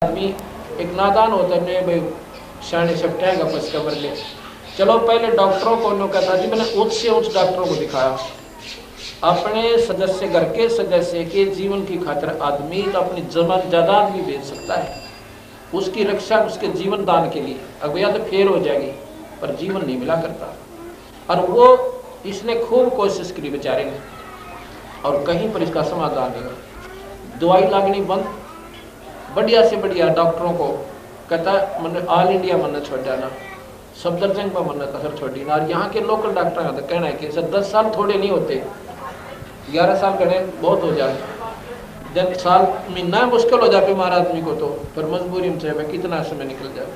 आदमी एक नादान होता है, नहीं भाई शाने सप्टेगा बस कमर ले। चलो पहले डॉक्टरों को उन्होंने कहा जी, मैंने उच्च से उच्च डॉक्टरों को दिखाया। अपने सदस्य घर के सदस्य के जीवन की खातिर आदमी तो अपनी जमान जायदाद भी बेच सकता है, उसकी रक्षा उसके जीवन दान के लिए। अब या तो फेल हो जाएगी पर जीवन नहीं मिला करता। और वो इसने खूब कोशिश करी बेचारे ने, और कहीं पर इसका समाधान नहीं हुआ। दवाई लागनी बंद, बढ़िया से बढ़िया डॉक्टरों को कहता मैंने ऑल इंडिया मन छोड़ जाना, सफदरजंग पर मन कसर छोड़ी ना। और यहाँ के लोकल डॉक्टर का तो कहना है कि सर 10 साल थोड़े नहीं होते, 11 साल कहने बहुत हो जाए। जब साल महीना मुश्किल हो जाए बीमार आदमी को, तो फिर मजबूरी में चाहे कितना समय निकल जाए।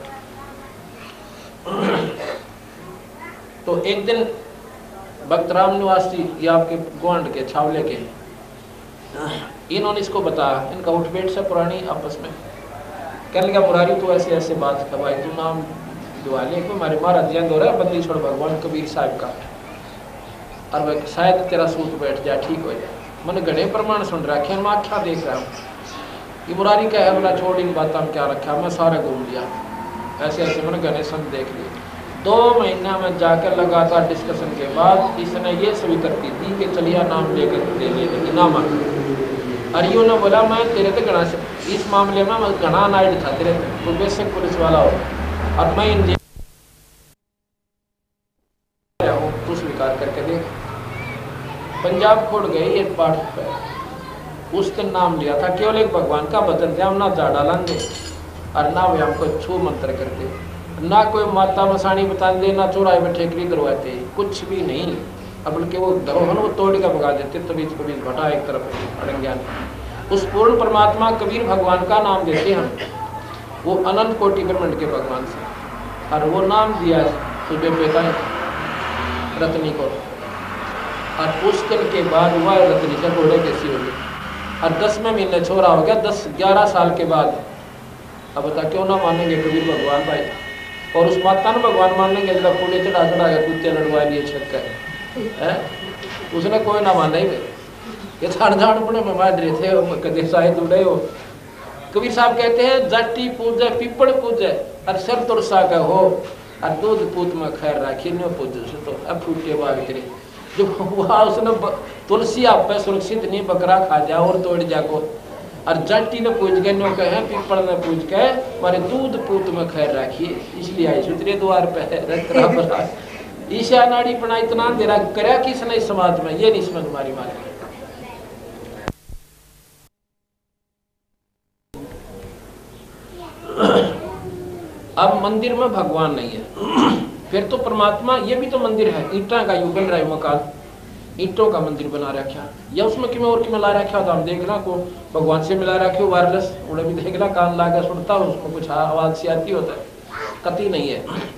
तो एक दिन भक्त राम निवासी ये आपके गोंड के छावले के, इन्होंने इसको बताया, इनका उठ बैठ से पुरानी आपस में कहने लगा मुरारी तो ऐसे ऐसे बात का भाई, तू नाम दुआ ले को हमारे महाराज जयंत हो रहा है बंदी छोड़ भगवान कबीर साहब का, और वह शायद तेरा सूट बैठ जाए, ठीक हो जाए। मैंने घड़े प्रमाण सुन रखे, मैं आख्या देख रहा हूँ। ये मुरारी का है बोला छोड़ इन बात हम क्या रखा, मैं सारा घूम लिया ऐसे ऐसे, मैंने घने संग देख लिए। 2 महीना में जाकर लगातार डिस्कशन के बाद इसने ये स्वीकृति दी कि चलिया नाम लेकर दे लेगी नाम। और यूँ ने बोला मैं तेरे तो घना इस मामले में मैं घना नाइड था तेरे, तो बेशक पुलिस वाला हो और मैं इन तू स्वीकार करके देख। पंजाब खोड़ गए एक पाठ पर, उस दिन नाम लिया था, केवल एक भगवान का भजन थे, हम ना जा डालेंगे और ना वे हमको छू मंत्र करते, ना कोई माता मसानी बता दे, ना चौराहे में ठेकरी करवाते, कुछ भी नहीं। अब बल्कि वो धरोहर वो तोड़ के भगा देते, तभी कबीर भटा एक तरफ अड़ंग्यान। उस पूर्ण परमात्मा कबीर भगवान का नाम देते हम, वो अनंत कोटि ब्रह्मांड के भगवान से, और वो नाम दिया तुझे बेटा रत्नी को। और उस दिन के बाद वह रत्नी से घोड़े कैसी हो गई, और 10वें महीने छोरा हो गया, 10-11 साल के बाद। अब बता क्यों ना मानेंगे कबीर भगवान भाई, और उस माता ने भगवान मानेंगे जरा पूरे चढ़ा चढ़ा के कुत्ते लड़वा लिए छत कर है, उसने कोई ना माना ही। ये झाड़ पड़े में मार रहे थे कदे शायद उड़े हो। कबीर साहब कहते हैं जाटी पूजे पिपड़ पूजे और सर तुरसा का हो, और दूध पूत में खैर राखी न पूजे से तो अब फूटे बाग तेरे जो हुआ उसने तुलसी आप पे सुरक्षित नहीं, बकरा खा जा और तोड़ जाको। और जाटी ने पूछ के नो कहे पिपड़ ने पूछ के मारे दूध पूत में खैर राखिए, इसलिए आई सुतरे द्वार पे ईशा नाड़ी पना इतना देरा करया किसने इस समाज में, ये नहीं समझ मारी मारे। अब मंदिर में भगवान नहीं है, फिर तो परमात्मा ये भी तो मंदिर है, ईटा का युग बन रहा है मकान, ईटों का मंदिर बना रखा, या उसमें कि और कि मिला रखा तो हम देखना को भगवान से मिला रखे वायरलेस उड़े भी देखना कान लाकर सुनता हो, उसमें कुछ आवाज सी आती होता है, कति नहीं है।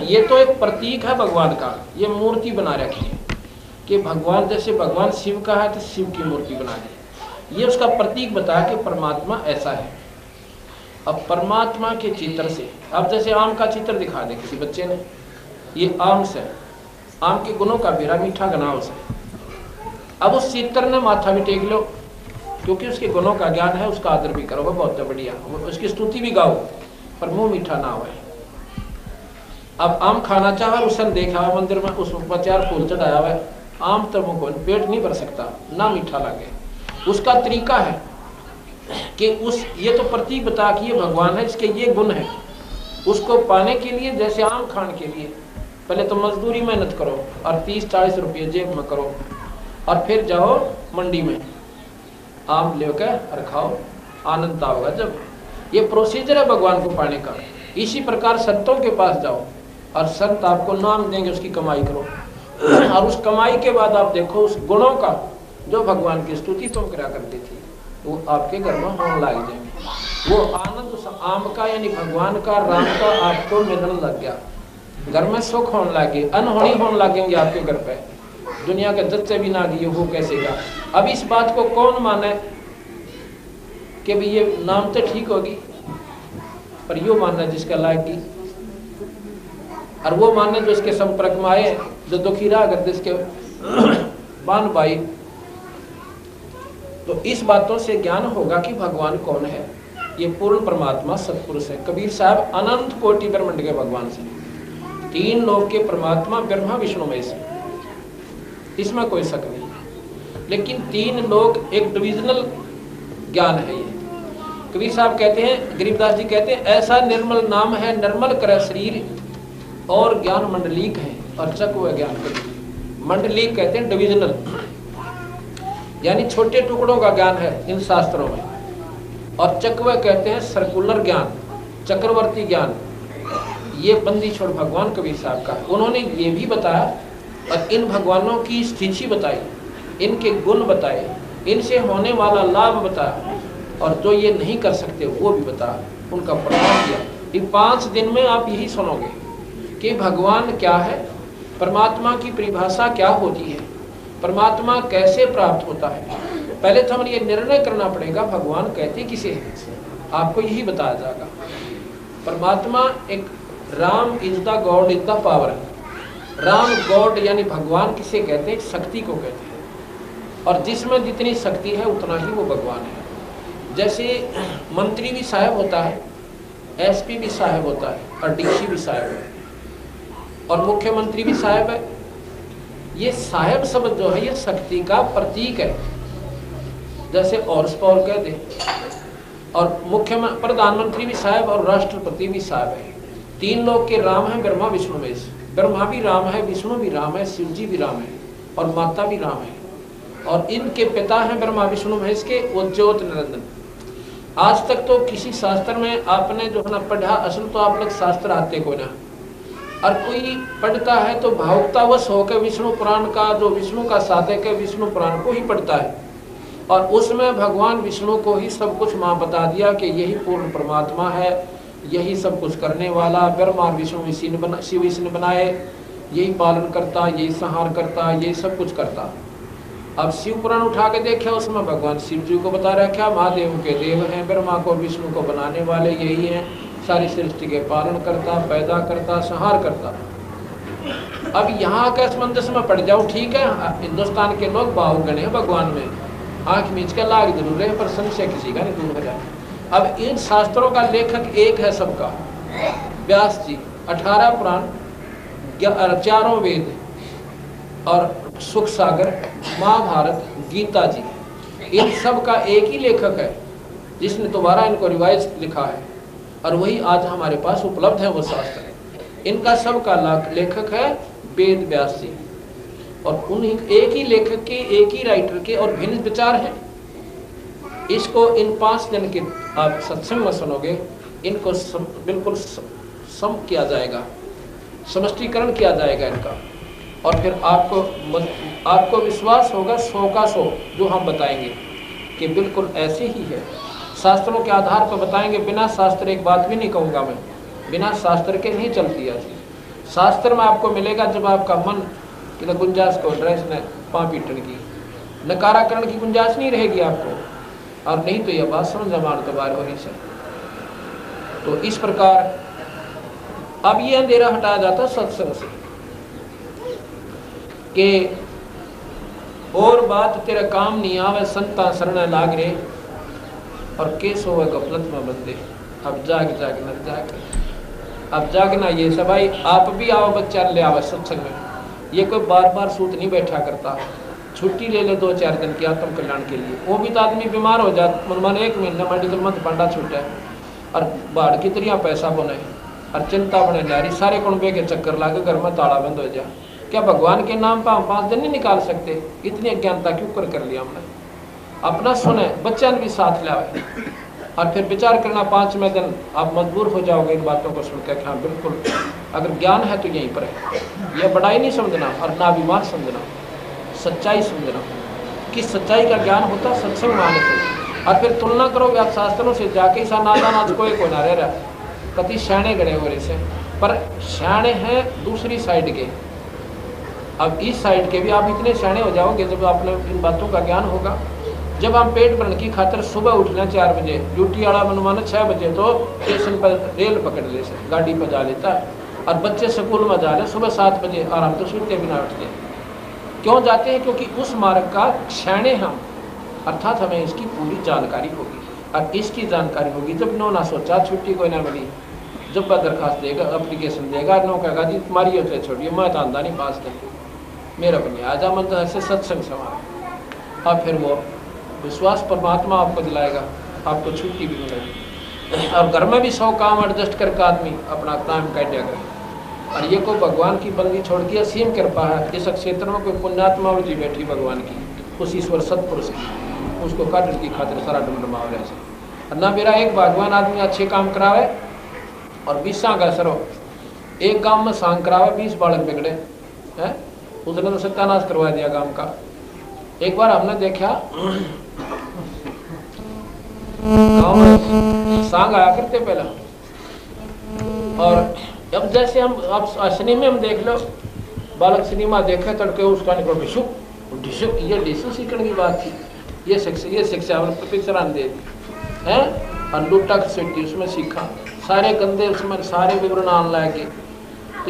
ये तो एक प्रतीक है भगवान का, ये मूर्ति बना रखी है कि भगवान जैसे भगवान शिव का है तो शिव की मूर्ति बना दी, ये उसका प्रतीक बताया कि परमात्मा ऐसा है। अब परमात्मा के चित्र से, अब जैसे आम का चित्र दिखा दे किसी बच्चे ने, ये आम से, आम के गुणों का बेरा मीठा गना उसे, अब उस चित्र ने माथा भी टेक लो क्योंकि उसके गुणों का ज्ञान है, उसका आदर भी करो, बहुत बढ़िया, उसकी स्तुति भी गाओ पर मुंह मीठा ना हो। अब आम खाना चाह उसने देखा है मंदिर में, उसमें 4 फूल चढ़ाया हुआ है, आम तो मुंह को पेट नहीं भर सकता, ना मीठा लगे। उसका तरीका है कि उस ये तो प्रतीक बता कि ये भगवान है, इसके ये गुण है। उसको पाने के लिए जैसे आम खाने के लिए पहले तो मजदूरी मेहनत करो और 30-40 रुपये जेब में करो, और फिर जाओ मंडी में आम लेकर और खाओ, आनंद होगा जब। ये प्रोसीजर है भगवान को पाने का। इसी प्रकार संतों के पास जाओ और संत आपको नाम देंगे, उसकी कमाई करो, और उस कमाई के बाद आप देखो उस गुणों का जो भगवान की स्तुति तुम करा करती थी वो आपके घर में होने लग जाएंगे। वो आनंद उस आम का यानी भगवान का, राम का आपको मिलने लग गया, घर में सुख होने लगे, अनहोनी होने लगेंगे आपके घर पे, दुनिया के जच्चे भी ना दिए हो कैसे का। अब इस बात को कौन माने कि भी ये नाम तो ठीक होगी, पर यो मानना जिसका लायक की, और वो मानने जो इसके संपर्क में आए, जो दुखी रहा अगर जिसके बान भाई, तो इस बातों से ज्ञान होगा कि भगवान कौन है। ये पूर्ण परमात्मा सतपुरुष है। कबीर साहब अनंत कोटि ब्रह्मांड के भगवान से, 3 लोक के परमात्मा ब्रह्मा विष्णु में से, इसमें कोई शक नहीं। लेकिन 3 लोक एक डिविजनल ज्ञान है ये। कबीर साहब कहते हैं, गरीबदास जी कहते हैं, ऐसा निर्मल नाम है निर्मल करे शरीर और ज्ञान मंडलीक है और चक ज्ञान कबीर। मंडलीक कहते हैं डिविजनल, यानी छोटे टुकड़ों का ज्ञान है इन शास्त्रों में, और चकवा कहते हैं सर्कुलर ज्ञान, चक्रवर्ती ज्ञान। ये बंदी छोड़ भगवान कबीर साहब का। उन्होंने ये भी बताया और इन भगवानों की स्थिति बताई, इनके गुण बताए, इनसे होने वाला लाभ बताया, और जो ये नहीं कर सकते वो भी बताया, उनका प्रमाण किया। इन 5 दिन में आप यही सुनोगे कि भगवान क्या है, परमात्मा की परिभाषा क्या होती है, परमात्मा कैसे प्राप्त होता है। पहले तो हमें ये निर्णय करना पड़ेगा भगवान कहते किसे है, आपको यही बताया जाएगा। परमात्मा एक Ram is the God is the power. Ram God यानी भगवान किसे कहते हैं, शक्ति को कहते हैं, और जिसमें जितनी शक्ति है उतना ही वो भगवान है। जैसे मंत्री भी साहब होता है, एसपी भी साहब होता है, और डीसी भी साहब है, और मुख्यमंत्री भी साहब है। ये साहब शब्द जो है ये शक्ति का प्रतीक है, जैसे हॉर्स पावर कह दे। और मुख्यमंत्री प्रधानमंत्री भी साहब और राष्ट्रपति भी साहब है। 3 लोग के राम है ब्रह्मा विष्णु महेश। ब्रह्मा भी राम है, विष्णु भी राम है, शिव जी भी राम है, और माता भी राम है। और इनके पिता हैं ब्रह्मा विष्णु महेश के, वो ज्योत निरंजन। आज तक तो किसी शास्त्र में आपने जो है ना पढ़ा, असल तो आप लोग शास्त्र आते को ना, और कोई पढ़ता है तो भावुकतावश होकर विष्णु पुराण का, जो विष्णु का साधक है, विष्णु पुराण को ही पढ़ता है, और उसमें भगवान विष्णु को ही सब कुछ माँ बता दिया कि यही पूर्ण परमात्मा है, यही सब कुछ करने वाला। ब्रह्मा विष्णु शिव इसी ने बनाए, यही पालन करता, यही संहार करता, यही सब कुछ करता। अब शिव पुराण उठा के देखा, उसमें भगवान शिव जी को बता रखा, महादेव के देव हैं, ब्रह्मा को विष्णु को बनाने वाले यही हैं, सारी सृष्टि के पालन करता, पैदा करता, संहार करता। अब यहाँ के असमंजस में पड़ जाओ, ठीक है, हिंदुस्तान के लोग बाहुगणे हैं भगवान में, आंख मीच के लाग जरूर है, पर संशय किसी का नहीं दूर हो जाए। अब इन शास्त्रों का लेखक एक है सबका, व्यास जी। 18 पुराण, 4 वेद और सुख सागर, महाभारत, गीता जी, इन सब का एक ही लेखक है जिसने दोबारा इनको रिवाइज लिखा है, और वही आज हमारे पास उपलब्ध है वो शास्त्र। इनका सब का लेखक है वेद व्यास जी, और उन्हीं एक ही लेखक के, एक ही राइटर के और भिन्न विचार हैं। इसको इन 5 दिन के आप सत्संग में सुनोगे, इनको बिल्कुल सम किया जाएगा, समष्टीकरण किया जाएगा इनका, और फिर आपको विश्वास होगा 100 का 100 जो हम बताएंगे कि बिल्कुल ऐसे ही है। शास्त्रों के आधार पर बताएंगे, बिना शास्त्र एक बात भी नहीं कहूँगा मैं, बिना शास्त्र के नहीं चलती ऐसी। शास्त्र में आपको मिलेगा जब आपका मन कि गुंजाइश को ड्रेस ने पाँ पीटन की, नकाराकरण की गुंजाइश नहीं रहेगी आपको, और नहीं तो यह बात समझ मान तो बार हो नहीं सकती। तो इस प्रकार अब ये अंधेरा हटाया जाता सत्संग से कि और बात तेरा काम नहीं आवे, संता शरण लाग रे, और केस होवे गफलत में बंदे। अब जागना, अब जागना ये सब भाई, आप भी आओ, बच्चा ले आओ सत्संग में। ये कोई बार बार सूत नहीं बैठा करता, छुट्टी ले ले 2-4 दिन की आत्म कल्याण के लिए। वो भी तो आदमी बीमार हो जाता, मन 1 महीना मेडिकल मत पंडा छूटे, और बाढ़ की तरिया पैसा बने, और चिंता बने जारी, सारे कुंबे के चक्कर लागे, घर में ताला बंद हो जाए। क्या भगवान के नाम पर हम 5 दिन नहीं निकाल सकते? इतनी अज्ञानता क्यों कर लिया हमने? अपना सुने, बच्चा भी साथ लाए, और फिर विचार करना 5वें दिन आप मजबूर हो जाओगे इन बातों को सुनकर। हाँ बिल्कुल, अगर ज्ञान है तो यहीं पर है। यह बड़ाई नहीं समझना और ना बीमार समझना, सच्चाई समझना कि सच्चाई का ज्ञान होता सत्संग माने से। और फिर तुलना करोगे आप शास्त्रों से, जाके सा नादा नाच कोई को ना रह रहा, कति शैणे गड़े हो रहे, पर शैणे हैं दूसरी साइड के। अब इस साइड के भी आप इतने शैणे हो जाओगे जब आपने इन बातों का ज्ञान होगा। जब हम पेट भरने की खातर सुबह उठना 4 बजे, ड्यूटी वाला बनवाना 6 बजे, तो स्टेशन पर रेल पकड़ ले से गाड़ी पर जा लेता है, और बच्चे स्कूल में जा रहे सुबह 7 बजे, और हम तो सोते बिना उठते। क्यों जाते हैं? क्योंकि उस मार्ग का क्षण हम, अर्थात हमें इसकी पूरी जानकारी होगी। अब इसकी जानकारी होगी। जब नो ना सोचा, छुट्टी कोई ना मिली, जब वह दरखास्त देगा, अप्लीकेशन देगा, नो कहेगा जी तुम्हारी होते छोड़िए, मैं तो आंदा नहीं पास कर, मेरा बनिए आजा मन तो ऐसे सत्संग सवाल। अब फिर वो विश्वास परमात्मा आपको दिलाएगा, आपको छुट्टी भी मिलेगी। और घर में भी 100 काम एडजस्ट करके आदमी अपना काम काट कर। और ये को भगवान की बंदी छोड़ के असीम कृपा है। इस क्षेत्र में कोई पुण्यात्मा जी बैठी भगवान की, उस ईश्वर सतपुरुष की, उसको काटने की खातिर सारा डमडमा रहे से। ना मेरा एक भगवान आदमी अच्छे काम करावे और 20 का असर हो। एक गांव में सांग करावे, 20 बालक बिगड़े हैं, उसने तो सत्यानाश करवा दिया गांव का। एक बार हमने देखा गांव में सांग आया करते पहला, और अब जैसे हम अब सिनेमा में देख लो, बालक सिनेमा देखे तड़के उसका निकल डिशु डिशु, ये डिशु सीखने की बात थी। ये शिक्षा हमने पिक्चर दे दी है, और लुट्टा खसेटी उसमें सीखा, सारे गंदे उसमें सारे विवरण आने लगे। तो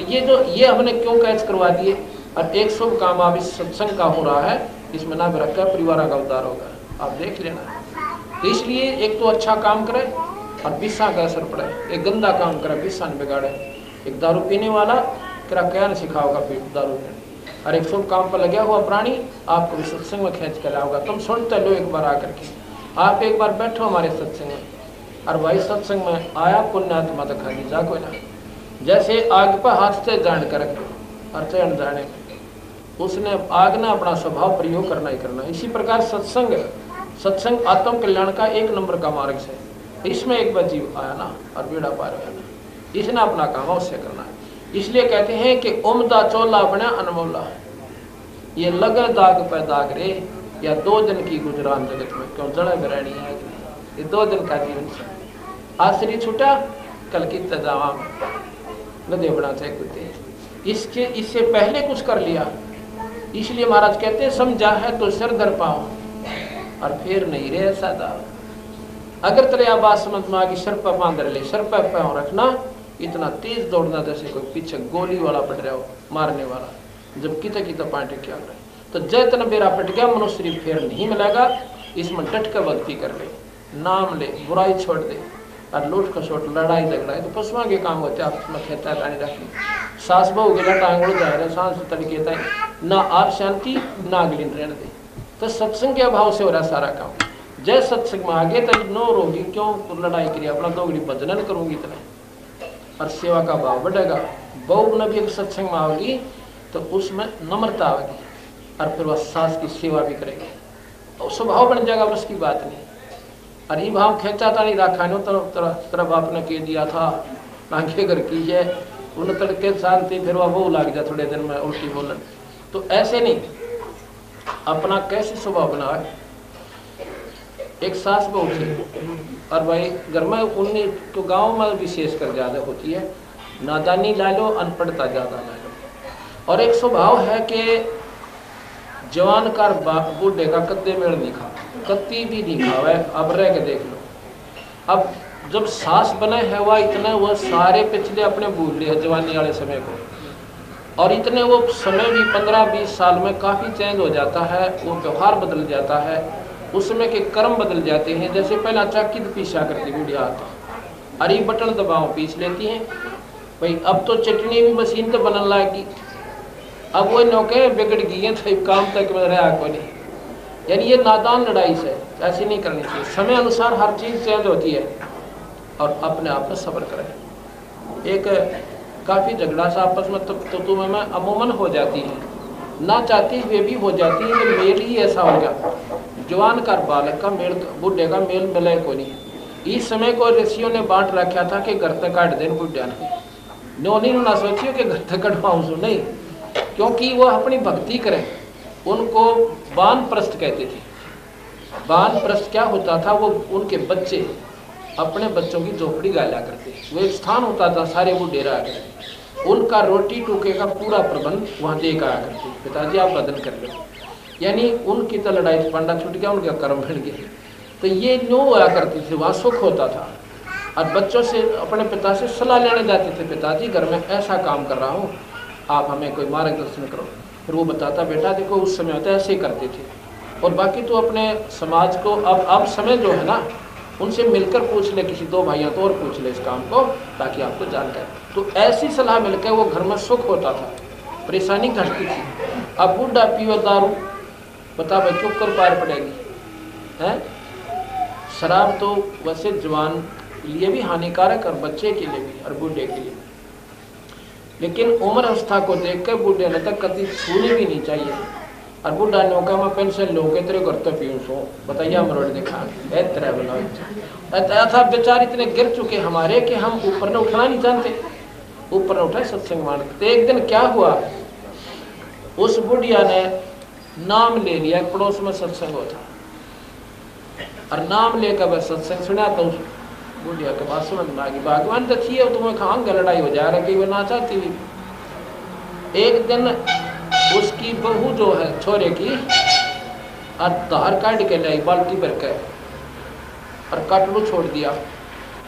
ये हमने क्यों कैच करवा दिए। और एक शुभ काम अब इस सत्संग का हो रहा है, इसमें ना भी रखा परिवार का उद्धार होगा, आप देख लेना। तो इसलिए एक तो अच्छा काम करे और 20 का असर पड़े, एक गंदा काम करे 20 न बिगाड़े। एक दारू पीने वाला तेरा क्या न सिखाओगा फिर दारू पीने, और एक शुभ काम पर लगा हुआ प्राणी आपको भी सत्संग में खींच कर लाओगा। तुम सुनते लो एक बार आकर के, आप एक बार बैठो हमारे सत्संग में, और भाई सत्संग में आया पुण्यात्मा तो खाली जा कोई ना। जैसे आग पर हाथ से जान कर और चढ़ जाने में उसने आग ने अपना स्वभाव प्रयोग करना ही करना। इसी प्रकार सत्संग आत्म कल्याण का 1 नंबर का मार्ग है। इसमें एक बार जीव आया ना और बेड़ा पार हुआ ना, इसने अपना काम अवश्य करना है। इसलिए कहते हैं कि उमदा चोला बना अनमोला, ये लगे दाग पे दाग रे, या 2 दिन की गुजरान जगत में क्यों जड़े में रहनी है। ये 2 दिन का जीवन से आश्री छूटा, कल की तजावा नदे बना चाहे कुत्ते, इससे पहले कुछ कर लिया। इसलिए महाराज कहते हैं समझा है तो सिर धर पाओ और फिर नहीं रे सादा। अगर तेरे आवाज समझ में आ गई, सर पर बांध ले, सर पर पाँव रखना, इतना तेज दौड़ना जैसे कोई पीछे गोली वाला पड़ रहा हो, मारने वाला, जब किता किता पाटे क्या करे। तो जैतना बेरा पट गया, मनुष्य फिर नहीं मिलेगा। इसमें डट कर भक्ति कर ले, नाम ले, बुराई छोड़ दे, और लूट खसोट लड़ाई झगड़ा तो पशुओं के काम होते हैं। आप खेता पानी रखनी, सास बहु गिला टांग उड़ जाए सांस तरीके तय ना, आप शांति ना अगली रहने दे। तो सत्संग के अभाव से हो रहा सारा काम। जय सत्संग में आगे तक नो रोगी, क्यों लड़ाई करिए, अपना 2 घड़ी भजन करूंगी इतना, और सेवा का भाव बढ़ेगा। बहु न भी एक सत्संग में आओगी तो उसमें नम्रता आएगी, और फिर वह सास की सेवा भी करेगी, तो स्वभाव बन जाएगा, उसकी बात नहीं। अरे भाव खेचा था नहीं रखा नो तरफ आपने कह दिया था आंखें घर की है, उन तड़के शांति, फिर वह वो लग जाए थोड़े दिन में उल्टी बोलन। तो ऐसे नहीं, अपना कैसे स्वभाव बनाए। एक सास बहू थी, और भाई घर में उन्हें तो गाँव में विशेष कर ज़्यादा होती है, नादानी ला लो, अनपढ़ता ज़्यादा ला लो। और एक स्वभाव है कि जवान का बूढ़े का कत्ते मेड़ नहीं खा, कत्ती भी नहीं खावे। अब रह के देख लो, अब जब सास बने है वह इतना, वह सारे पिछले अपने भूल लिया जवानी वाले समय को, और इतने वो समय भी 15-20 साल में काफ़ी चेंज हो जाता है, वो व्यवहार बदल जाता है, उस समय के कर्म बदल जाते हैं। जैसे पहला चाकी तो पीसा करती बुढ़िया, अरे बटन दबाओ पीस लेती हैं भाई। अब तो चटनी भी मशीन तो बनने लगी, अब वो नौके बिगड़ गई हैं, तो काम तक में रहा को नहीं। यानी ये नादान लड़ाई से ऐसी नहीं करनी चाहिए। समय अनुसार हर चीज़ चेंज होती है, और अपने आप में सब्र करें। एक काफ़ी झगड़ा सा आपस में तो तुम्हें अमूमन हो जाती है, ना चाहती हुए भी हो जाती है। कि मेल ही ऐसा हो गया, जवान का बालक का मेल, बुढ़े का मेल मिले को नहीं। इस समय को ऋषियों ने बांट रखा था कि घर तक काट दें बुढ़िया ने, नो नहीं ना सोचियो कि घर तक कटवाऊँ सो नहीं, क्योंकि वो अपनी भक्ति करें। उनको वानप्रस्थ कहते थे। वानप्रस्थ क्या होता था, वो उनके बच्चे अपने बच्चों की झोपड़ी गाला करते, वो एक स्थान होता था, सारे वो डेरा आ गए, उनका रोटी टूके का पूरा प्रबंध वहाँ दे कर आया करते, पिताजी आप बदन कर लो। यानी उनकी तो लड़ाई पंडा छूट गया, उनका कर्म बढ़ गया। तो ये नो हुआ करती थी, वहाँ सुख होता था। और बच्चों से अपने पिता से सलाह लेने जाते थे, पिताजी घर में ऐसा काम कर रहा हूँ, आप हमें कोई मार्गदर्शन करो। फिर वो बताता, बेटा देखो उस समय होता ऐसे ही करते थे। और बाकी तो अपने समाज को अब समय जो है ना, उनसे मिलकर पूछ ले, किसी दो भाइयों तो और पूछ ले इस काम को, ताकि आपको जानकारी। तो ऐसी सलाह मिलकर वो घर में सुख होता था, परेशानी घटती थी। अब बूढ़ा पीवे दारू, बता भाई चुप कर पार पड़ेगी है। शराब तो वैसे जवान के लिए भी हानिकारक और बच्चे के लिए भी और बूढ़े के लिए, लेकिन उम्र अवस्था को देखकर बूढ़े ने तक कभी छूनी भी नहीं चाहिए। और बूढ़ा ने कहा मैं पेंशन लो के तेरे घर तो पीऊँ सो, बताइए मरोड़ देखा तरह बनाओ था। बेचारे इतने गिर चुके हमारे कि हम ऊपर ने उठना नहीं जानते, ऊपर ने उठाए सत्संग मान। तो एक दिन क्या हुआ, उस बुढ़िया ने नाम ले लिया, पड़ोस में सत्संग होता और नाम लेकर वह सत्संग सुना। तो उस बुढ़िया के पास समझ में आ गई, भगवान देखी है तुम्हें खांगा लड़ाई हो जा रहा कि वो ना चाहती हुई। एक दिन उसकी बहू जो है छोरे की धार काट के लाई बाल्टी भर के और कटड़ू छोड़ दिया।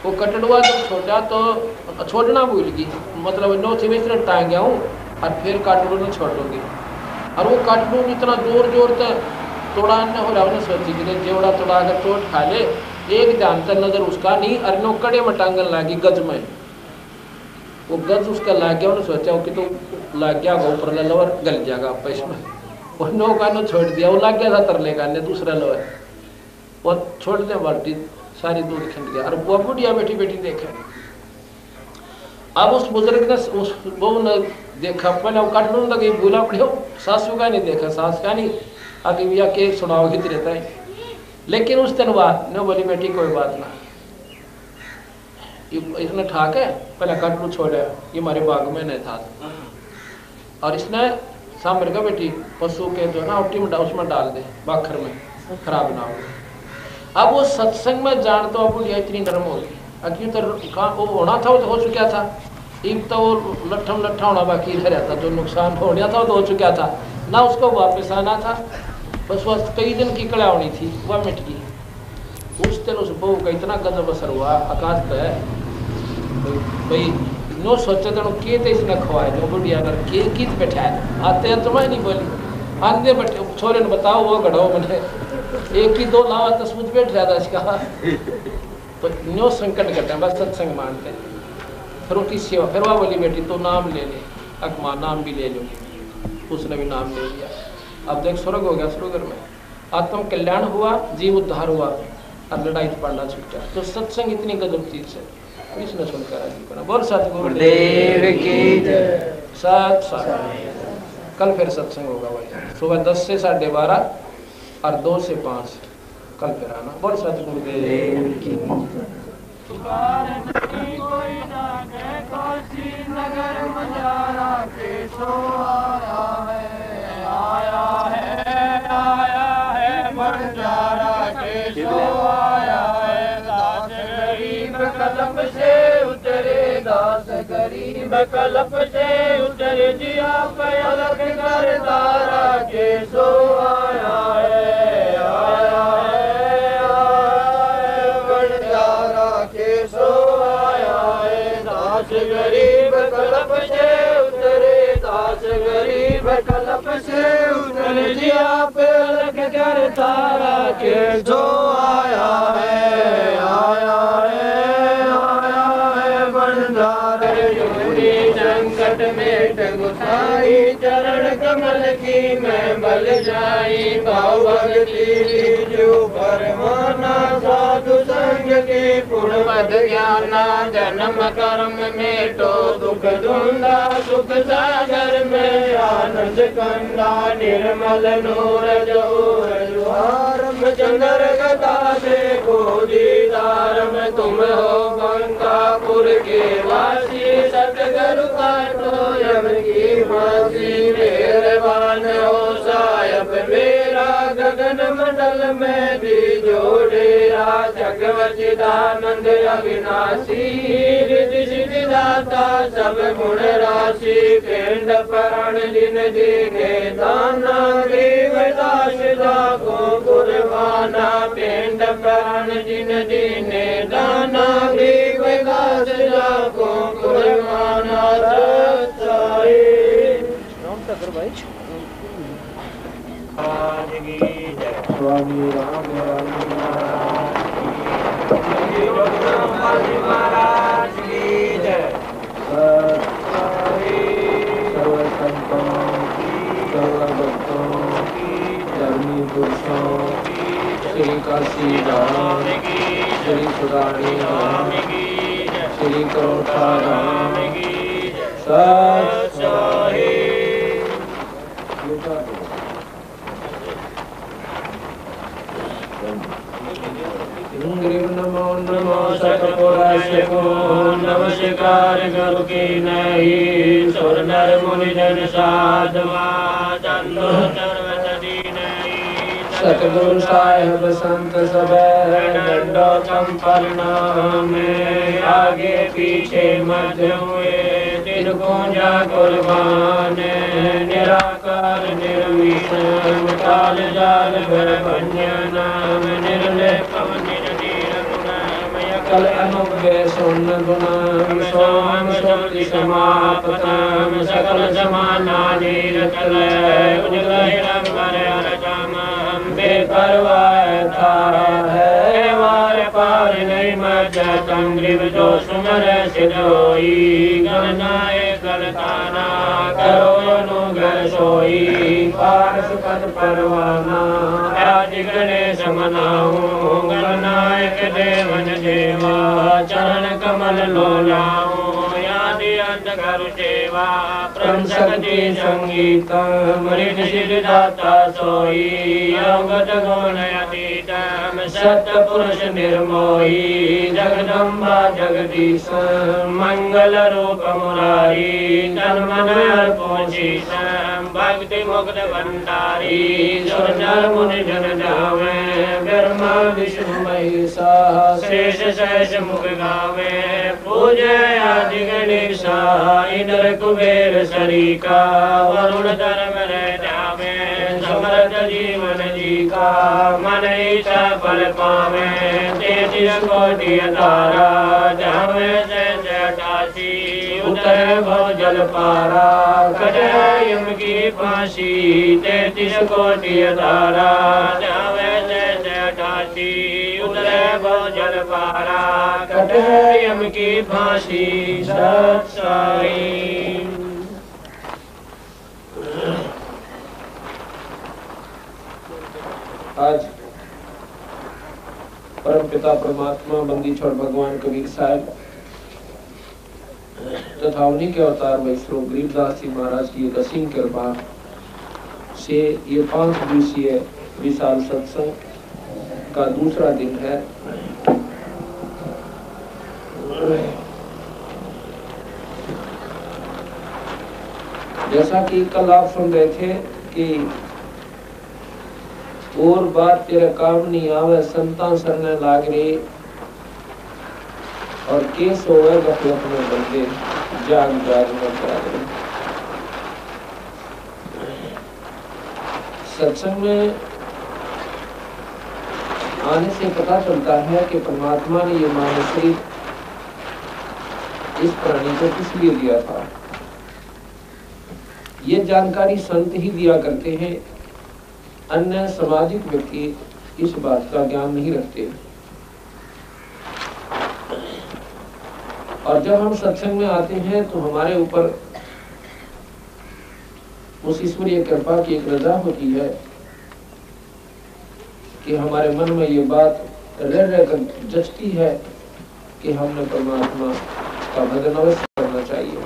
वो कटड़ुआ जब छोड़ा तो छोड़ना भूल गई, मतलब नो थी मैं टांग गया हूँ और फिर कटड़ू ने छोड़ दूंगी। और वो कटड़ू इतना जोर जोर से तोड़ा हो रहा, उन्हें सोची कि जेवड़ा तोड़ा अगर चोट खा ले, एक जानता नजर उसका नहीं और नो कड़े में टांगन लागी गज में, वो गज उसका लाग गया। उन्हें सोचा कि तो लाग गया ऊपर लोअर गल जाएगा आप इसमें, वो नो का नो छोड़ दिया। वो लाग गया था तरले का ने दूसरा लोअर, वो छोड़ दे बाल्टी सारी दूध खिंड गया। और वो बुढ़िया बैठी बैठी देखे। अब उस बुजुर्ग ने उस बहू ने देखा, पहले वो काट लूँ लगे भूला पड़े, सासू का नहीं देखा, सास का नहीं आगे भैया के सुनाओ हित रहता है। लेकिन उस दिन बात न बोली बेटी कोई बात ना, इसने ठाक है पहले कटरू छोड़ा, ये हमारे बाग में नहीं था। और इसने सामने का बेटी पशु के जो ना उल्टी में उसमें डाल दे बाखर में, खराब ना हो। अब वो सत्संग में जान तो अब इतनी नरम होगी, अक्यों तो वो होना था वो तो हो चुका था। एक तो वो लट्ठम लट्ठा होना बाकी रह रहता, जो नुकसान होना था वो तो हो चुका था ना, उसको वापस आना था। बस वह कई दिन की कड़ा होनी थी, वह मिट गई। उस दिन उस बहू का इतना गजब असर हुआ, आकाश तो है भाई नो सोचे तो के तो इसने खवाए जो बुढ़िया कर के कित बैठाए आते हैं तुम्हें नहीं बोली आंधे बैठे छोरे ने बताओ वो गढ़ो मैंने एक ही दो लावा तो समझ बैठ रहा था इसका। तो नो संकट घटे बस सत्संग मानते। फिर उसकी सेवा, फिर वह बोली बेटी तो नाम ले ले, अकमा नाम भी ले लो। उसने भी नाम ले लिया। अब देख स्वर्ग हो गया, स्वर्ग में आत्म कल्याण हुआ, जीव उद्धार हुआ और लड़ाई पड़ना छूटा। तो सत्संग इतनी गजब चीज है, इसने सुनकर आदमी बना। बोल सतगुरुदेव की जय। सत कल फिर सत्संग होगा भाई, सुबह 10 से 12:30 और 2 से 5 कल फिर आना। बोल सतगुरुदेव की कलप से उतरे दास गरीब, कलप से उतरे जिया पे अलग कर तारा के सो आया है, आया है, बंजारा के सो आया है। दास गरीब कलप से उतरे, दास गरीब कलप से उतरे जिया पे अलग कर तारा के सो आया है, आया है। संकट में गुसाई चरण कमल की मैं बल जाई, भाव भक्ति जो परमाना साधु संग के पुण्य पद ज्ञाना। जन्म कर्म में तो दुख धुंधा, सुख सागर में आनंद कंदा। निर्मल नूर जोहारम चंद्र गदा से दीदारम। तुम हो बंकापुर के वासी, सतगुरु का तो यम की फांसी। मेहरबान हो साहब मेरा, गगन मंडल में भी जोड़ेरा। जगवचिदानंद अविनाशी, रिद्धि सिद्धि दाता सब गुण राशि। पिंड प्राण जिन दीने दाना, गरीब दास को कुर्बाना। पिंड प्राण जिन दीने दाना, गरीब दास को कुर्बाना। सच्चाई स्वामी राम महाराज की जय। सर्व संतों सर्व भक्तों धर्मी पुरुषों श्री काशी धाम श्री सुरानी धाम श्री करोटा धाम सत नमो नमो सतपुरुषो नमस्कार गुरु की नहीं सुर नर मुनि जन साधवा चंदो सर्वसदी नहीं सतगुरु साहेब संत सब दंडो संपन्ना में आगे पीछे मध्य हुए दिन पूजा कुर्बान निराकार निर्विषम काल जाल भय नाम निर्लेपम कल अनुव्यय सोन गुणाम सोम शोति समापताम सकल समानादीर कल उजलहिरम वरयरजमम बेपरवाह थारा है वार पार नहीं मज्जतम ग्रीव जो सुमर सिद्धोई गणनाए कलताना करो अनुग्रह सोई पार सुखद परवाना आदि गणेश मनाऊं गणनायक देवन देवा चरण कमल लोलाऊं यादि अंत करु सेवा परम शक्ति संगीतम मृद सिद्धाता सोई अवगत गुण अतीतम सत्य पुरुष निर्मोही जगदम्बा जगदीश मंगल रूप मुरारी तन मन अर्पण शीशम भक्ति मुक्त भंडारी सुर नर मुनि जन जावे ब्रह्मा विष्णु महेशा शेष सहस मुख गावे पूजे आदि गणेशा इंद्र कुबेर सरीका वरुण धर्म जावे समर्थ जीवन जी का मन इच्छा फल पावे तेज कोटि तारा जावे से जटासी उतर भव जल पारा कटे यम की फांसी 33 कोटि तारा जावे से जटासी उतरे भव जल पारा कटे यम की फांसी सत साई। आज परम पिता परमात्मा बंदी छोड़ भगवान कबीर साहब तथा उन्हीं के अवतार वैष्णव गरीबदास जी महाराज की एक असीम कृपा से ये 5 दिवसीय विशाल सत्संग का दूसरा दिन है। जैसा कि कल आप सुन रहे थे कि और बात तेरे काम नहीं आवे संता सरने लाग रे और केस होवे गफलत में बंदे जाग जाग में जागे। सत्संग में आने से पता चलता है कि परमात्मा ने ये मानव शरीर इस प्राणी को किस लिए दिया था। ये जानकारी संत ही दिया करते हैं, अन्य सामाजिक व्यक्ति इस बात का ज्ञान नहीं रखते। और जब हम सत्संग में आते हैं तो हमारे ऊपर उस ईश्वरीय कृपा की एक रजा होती है कि हमारे मन में ये बात रह रहकर जचती है कि हमने परमात्मा का भजन अवश्य करना चाहिए।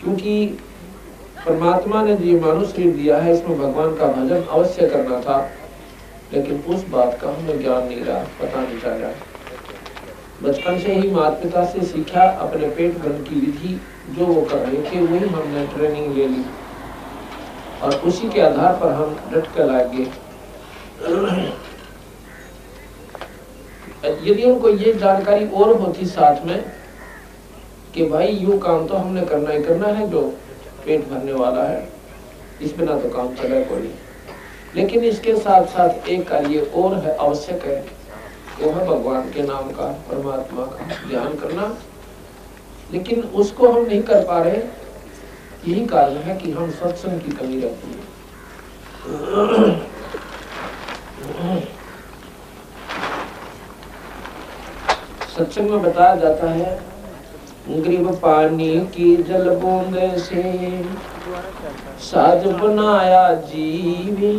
क्योंकि परमात्मा ने जो मानव शरीर दिया है इसमें भगवान का भजन अवश्य करना था, लेकिन उस बात का हमें ज्ञान नहीं रहा, पता नहीं चल रहा। बचपन से ही माता पिता से सीखा, अपने पेट भरने की विधि जो वो कर रहे थे वही हमने ट्रेनिंग ले ली और उसी के आधार पर हम डट कर लागे। यदि उनको ये जानकारी और होती साथ में कि भाई यूं काम तो हमने करना ही करना है जो पेट भरने वाला है, इस बिना तो काम चले कोई। लेकिन इसके साथ साथ एक कार्य और है, आवश्यक है, वो है भगवान के नाम का, परमात्मा का ध्यान करना। लेकिन उसको हम नहीं कर पा रहे, यही कारण है कि हम सत्संग की कमी रहती है। सत्संग में बताया जाता है, ग्रीब पानी की जल बूंद से साज बनाया जीवी,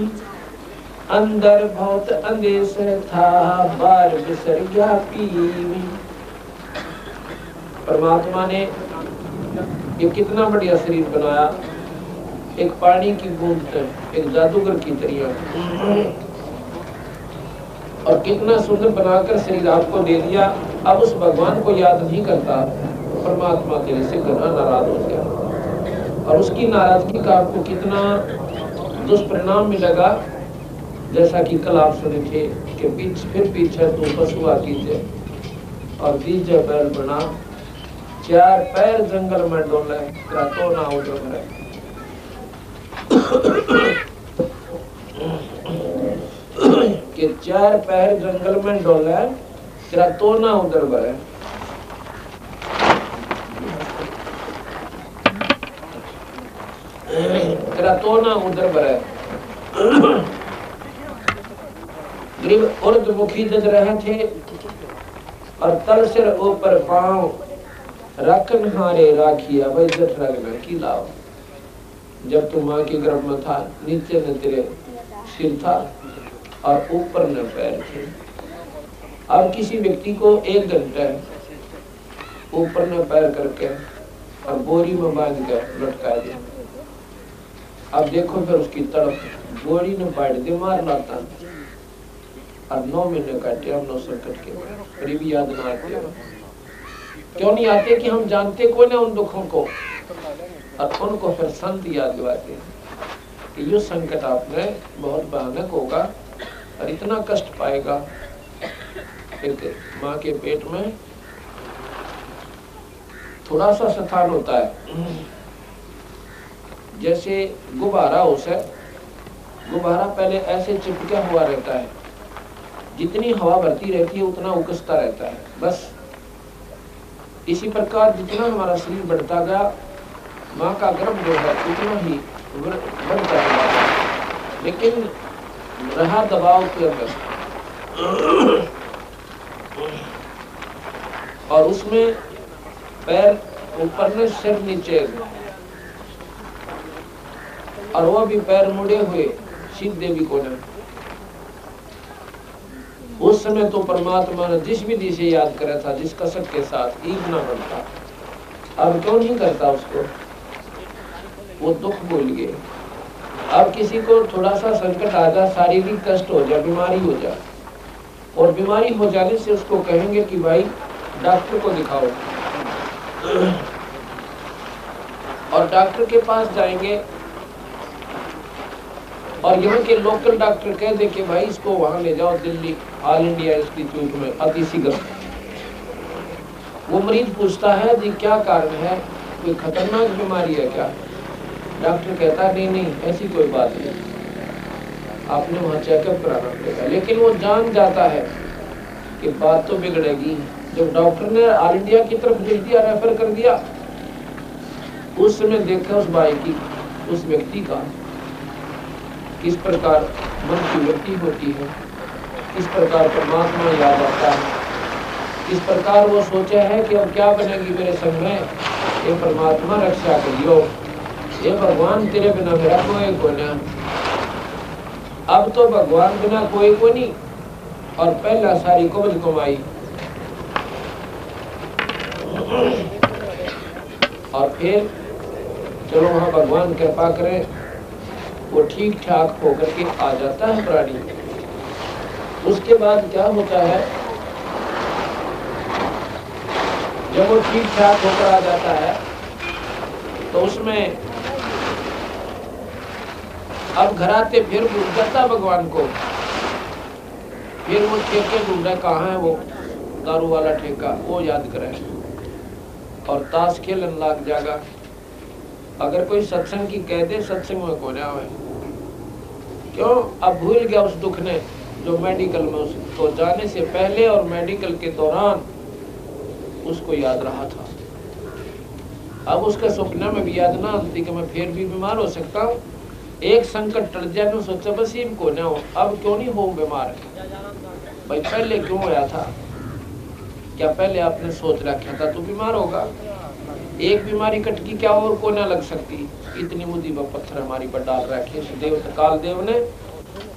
अंदर बहुत अंदेश था बाहर बिसर गया पीवी। परमात्मा ने ये कितना बढ़िया शरीर बनाया, एक पानी की बूंद, एक जादूगर की तरह, और कितना सुंदर बनाकर शरीर आपको दे दिया। अब उस भगवान को याद नहीं करता, परमात्मा तेरे से घना नाराज हो गया, और उसकी नाराजगी का आपको कितना दुष्परिणाम मिलेगा। जैसा कि कल आप सुने थे कि फिर पीछे तू पशुआ कीजिए और दीजिए बैल बना, चार पैर जंगल में डोले तो ना हो डोले। कि चार पैर जंगल में डोले तेरा तो ना उधर बरे। तेरा तो ना उधर बरे। गरीब उर्दमुखी जज रहे थे और तल सिर ऊपर पांव रखन हारे राखिया भाई जट रखना की लाभ। जब तू माँ के गर्भ में था, नीचे न तेरे सिर था और ऊपर न पैर थे। अब किसी व्यक्ति को 1 घंटे ऊपर न पैर करके और बोरी में बांध कर लटका दिया। अब देखो फिर उसकी तड़प, बोरी ने बांट दे मार लाता और 9 महीने काटे, हम 9 संकट के करीब याद ना आते। क्यों नहीं आते कि हम जानते कौन है उन दुखों को, और उनको फिर संत याद दिलाते कि ये संकट आपने बहुत भयानक होगा और इतना कष्ट पाएगा। एक माँ के पेट में थोड़ा सा स्थान होता है, जैसे गुब्बारा हो से गुब्बारा पहले ऐसे चिपका हुआ रहता है, जितनी हवा भरती रहती है उतना उकसता रहता है। बस इसी प्रकार जितना हमारा शरीर बढ़ता गया, माँ का गर्भ जो है उतना ही बढ़ जाएगा, लेकिन रहा दबाव के अंदर। और उसमें पैर ऊपर में सिर नीचे, और वो भी पैर मुड़े हुए सीधे भी को नहीं। उस समय तो परमात्मा ने जिस विधि से याद करा था, जिस कसक के साथ ईद ना बनता, अब क्यों नहीं करता उसको, वो दुख भूल गए। अब किसी को थोड़ा सा संकट आ जाए, शारीरिक कष्ट हो जाए, बीमारी हो जाए, और बीमारी हो जाने से उसको कहेंगे कि भाई डॉक्टर को दिखाओ, और डॉक्टर के पास जाएंगे और यहाँ के लोकल डॉक्टर कह दे कि भाई इसको वहां ले जाओ दिल्ली ऑल इंडिया इंस्टीट्यूट में अति शीघ्र। वो मरीज पूछता है जी क्या कारण है, कोई खतरनाक बीमारी है क्या? डॉक्टर कहता है नहीं ऐसी कोई बात नहीं, आपने वहाँ चेकअप कराना पड़ेगा। लेकिन वो जान जाता है कि बात तो बिगड़ेगी। जब डॉक्टर ने ऑल इंडिया की तरफ भेज दिया, रेफर कर दिया, उस समय देखा उस भाई की, उस व्यक्ति का किस प्रकार मन की वृत्ति होती है, किस प्रकार परमात्मा याद आता है, किस प्रकार वो सोचा है कि अब क्या बनेगी मेरे संग में। ये परमात्मा रक्षा करियो, ये भगवान तेरे बिना मेरा कोई नहीं। अब तो भगवान बिना कोई को नहीं, और पहला सारी कब्ज कमाई, और फिर चलो वहाँ भगवान कृपा करे, वो ठीक ठाक होकर के आ जाता है प्राणी। उसके बाद क्या होता है, जब वो ठीक ठाक होकर आ जाता है तो उसमें अब घर आते फिर भूल जाता भगवान को। फिर वो ठेके ढूंढे, कहाँ है वो दारू वाला ठेका, वो याद करे और ताश खेलन लाग जाएगा। अगर कोई सत्संग की कह दे, सत्संग में कौन आवे, क्यों? अब भूल गया उस दुख ने जो मेडिकल में उसको जाने से पहले और मेडिकल के दौरान उसको याद रहा था। अब उसका सपना में भी याद ना आती कि मैं फिर भी बीमार हो सकता हूँ, एक संकट टल जाए तो सोचा बस ये को ना हो, अब क्यों नहीं हो बीमार। भाई पहले क्यों होया था? क्या पहले आपने सोच रखा था तो बीमार होगा? एक बीमारी कटकी क्या और को ना लग सकती? इतनी मुसीबत पत्थर हमारी पर डाल रखे देव काल देव ने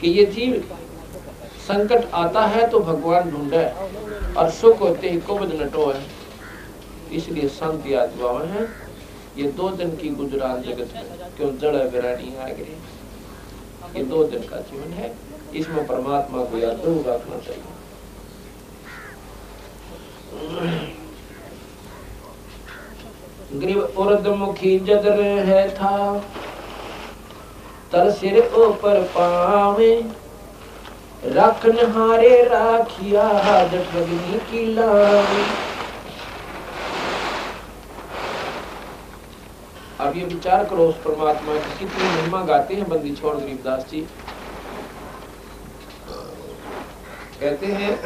कि ये जीव संकट आता है तो भगवान ढूंढे और सुख होते ही को नटो है। इसलिए शांति आत्मा है। ये 2 दिन की गुजरात जगत में क्यों जड़ बिरानी आ गई। ये 2 दिन का जीवन है, इसमें परमात्मा को याद जरूर रखना चाहिए। ग्रीव उर्द मुखी जदर है था, तर सिर ऊपर पावे, रखन हारे राखिया जठरग्नि की लावे। अब ये विचार करो उस परमात्मा की कितनी महिमा गाते हैं बंदी छोड़ गरीबदास जी। कहते हैं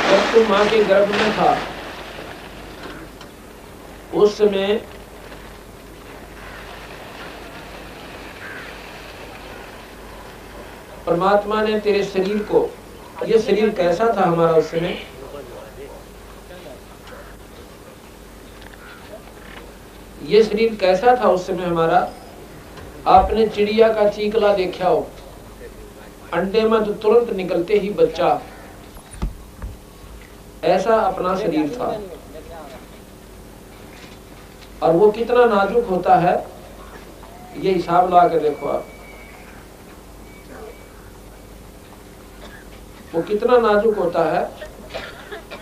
जब तू मां के गर्भ में था उस समय परमात्मा ने तेरे शरीर को, ये शरीर कैसा था हमारा उस समय? ये शरीर कैसा था उस समय हमारा? आपने चिड़िया का चीकला देखा हो, अंडे में तो तुरंत निकलते ही बच्चा, ऐसा अपना शरीर था। और वो कितना नाजुक होता है ये हिसाब लगा के देखो आप, वो कितना नाजुक होता है।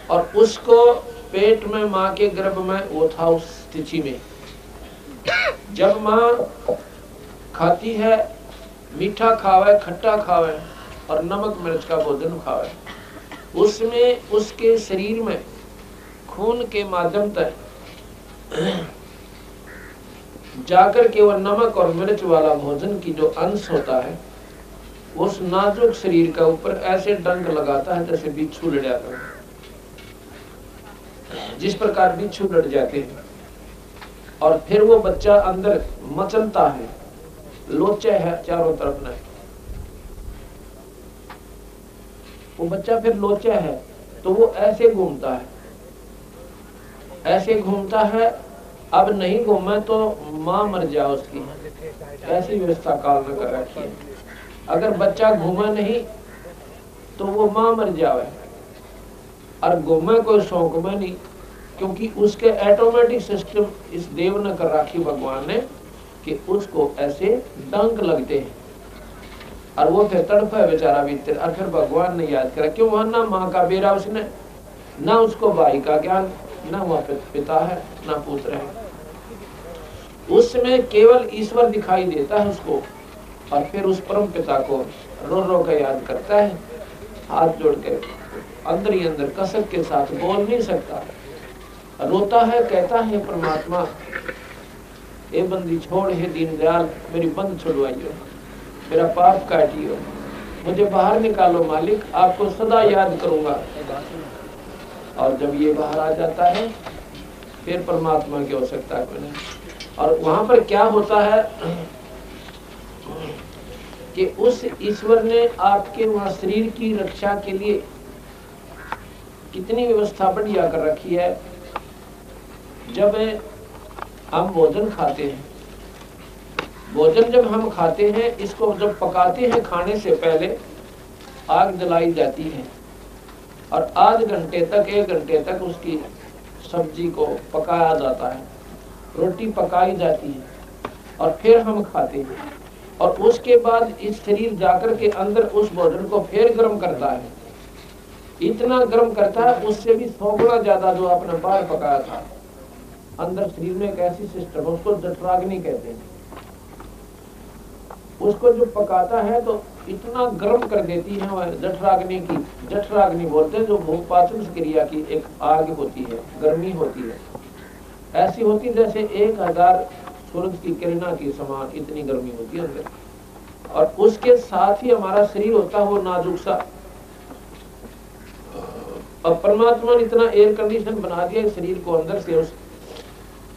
और उसको पेट में माँ के गर्भ में वो था उस स्थिति में। जब माँ खाती है, मीठा खावे, खट्टा खावे और नमक मिर्च का भोजन खावे, उसमें उसके शरीर में खून के माध्यम तक जाकर के वह नमक और मिर्च वाला भोजन की जो अंश होता है उस नाजुक शरीर का ऊपर ऐसे डंक लगाता है जैसे बिच्छू लड़ जाता है। जिस प्रकार बिच्छू लड़ जाते हैं और फिर वो बच्चा अंदर मचलता है, लोचे है चारों तरफ में, वो बच्चा फिर लोचा है तो वो ऐसे घूमता है, ऐसे घूमता है। अब नहीं घूमे तो माँ मर जाए उसकी, ऐसी व्यवस्था काल में कर रखी है। अगर बच्चा घूमा नहीं तो वो माँ मर जाए, और घूमे कोई शौक में नहीं, क्योंकि उसके ऑटोमेटिक सिस्टम इस देव ने कर रखी भगवान ने कि उसको ऐसे डंक लगते हैं और वो फिर तड़पा है बेचारा भीतर। और फिर भगवान ने याद करा क्यों, वहां ना माँ का बेरा उसने, ना उसको भाई का ज्ञान, ना वहां पिता है, ना पुत्र है। उसमें केवल ईश्वर दिखाई देता है उसको, और फिर उस परम पिता को रो रो कर याद करता है, हाथ जोड़ कर अंदर ही अंदर कसक के साथ, बोल नहीं सकता, रोता है, कहता है परमात्मा ए बंदी छोड़, हे दीनदयाल मेरी बंद छुड़वाइयो, मेरा पाप काटियो, मुझे बाहर निकालो मालिक, आपको सदा याद करूंगा। और जब ये बाहर आ जाता है फिर परमात्मा की आवश्यकता बने। और वहां पर क्या होता है कि उस ईश्वर ने आपके वहां शरीर की रक्षा के लिए कितनी व्यवस्था बढ़िया कर रखी है। जब हम भोजन खाते हैं, भोजन जब हम खाते हैं, इसको जब पकाते हैं खाने से पहले आग जलाई जाती है और आध घंटे तक, 1 घंटे तक उसकी सब्जी को पकाया जाता है, रोटी पकाई जाती है और फिर हम खाते हैं। और उसके बाद इस शरीर जाकर के अंदर उस भोजन को फिर गर्म करता है, इतना गर्म करता है उससे भी 100 गुना ज्यादा जो आपने बाहर पकाया था। अंदर शरीर में एक ऐसी सिस्टम है, उसको जठराग्नि कहते हैं, उसको जो पकाता है तो इतना गर्म कर देती है वह जठराग्नि की, जठराग्नि बोलते हैं, जो भूपाचन क्रिया की एक आग होती है, गर्मी होती है, ऐसी होती जैसे 1000 सूरज की किरणा की समान इतनी गर्मी होती है अंदर। और उसके साथ ही हमारा शरीर होता है वो नाजुक सा। और परमात्मा ने इतना एयर कंडीशन बना दिया शरीर को अंदर से,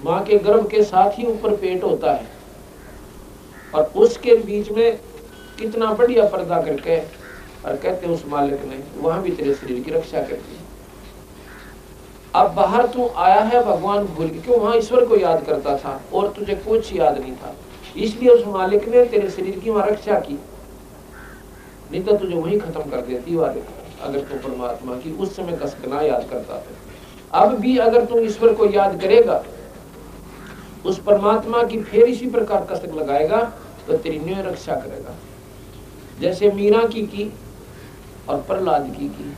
माँ के गर्भ के साथ ही ऊपर पेट होता है और उसके बीच में कितना बढ़िया पर्दा करके, और कहते हैं उस मालिक ने वहां भी तेरे शरीर की रक्षा कर दी। अब बाहर तू आया है भगवान भूल के, क्यों? वहां ईश्वर को याद करता था और तुझे कुछ याद नहीं था, इसलिए उस मालिक ने तेरे शरीर की वहां रक्षा की, नहीं तो तुझे वही खत्म कर देती वाले अगर तू परमात्मा की उस समय कसक ना याद करता था। अब भी अगर तू ईश्वर को याद करेगा, उस परमात्मा की फिर इसी प्रकार कसक लगाएगा तो तेरी न्याय रक्षा करेगा। जैसे मीरा की और प्रहलाद की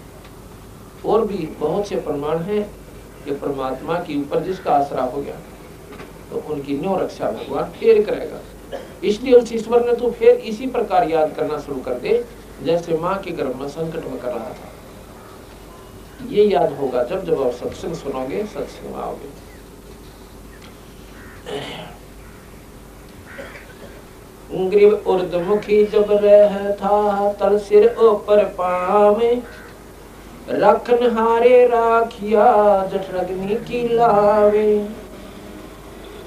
और भी बहुत से प्रमाण हैं कि परमात्मा के ऊपर जिसका आसरा हो गया तो उनकी न्याय रक्षा भगवान फिर करेगा। इसलिए उस ईश्वर ने तो फिर इसी प्रकार याद करना शुरू कर दे जैसे माँ के गर्भ में संकट में कर रहा था। ये याद होगा जब जब आप सत्संग सुनोगे, सत्संग में आओगे। ग्रीव उर्दमुखी जब रह था तल सिर ऊपर पावे, रखन हारे राखिया जठरग्नि की लावे।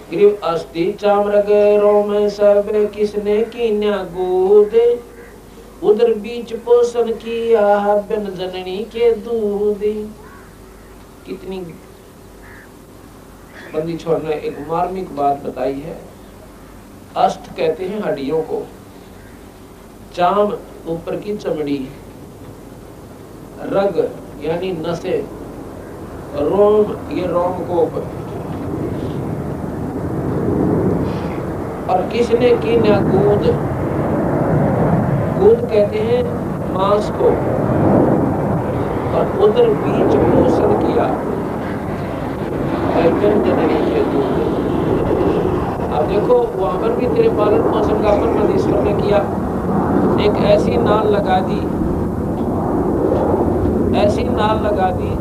ग्रीव अस्थि चामरग रोम सब किसने कीन्या गोदे, उधर बीच पोषण किया बिन जननी के दूध। कितनी बंदी छोड़ ने एक मार्मिक बात बताई है। अष्ट कहते हैं हड्डियों को, चाम ऊपर की चमड़ी, रग यानी नसें, रोम ये रोमकोप, और किसने की ना गूद, गूद कहते हैं मांस को, और उधर बीच पोषण किया जननी के दूध। अब देखो वहां पर भी तेरे पालन पोषण का प्रबंध ईश्वर ने किया। एक ऐसी नाल लगा दी, ऐसी नाल लगा दी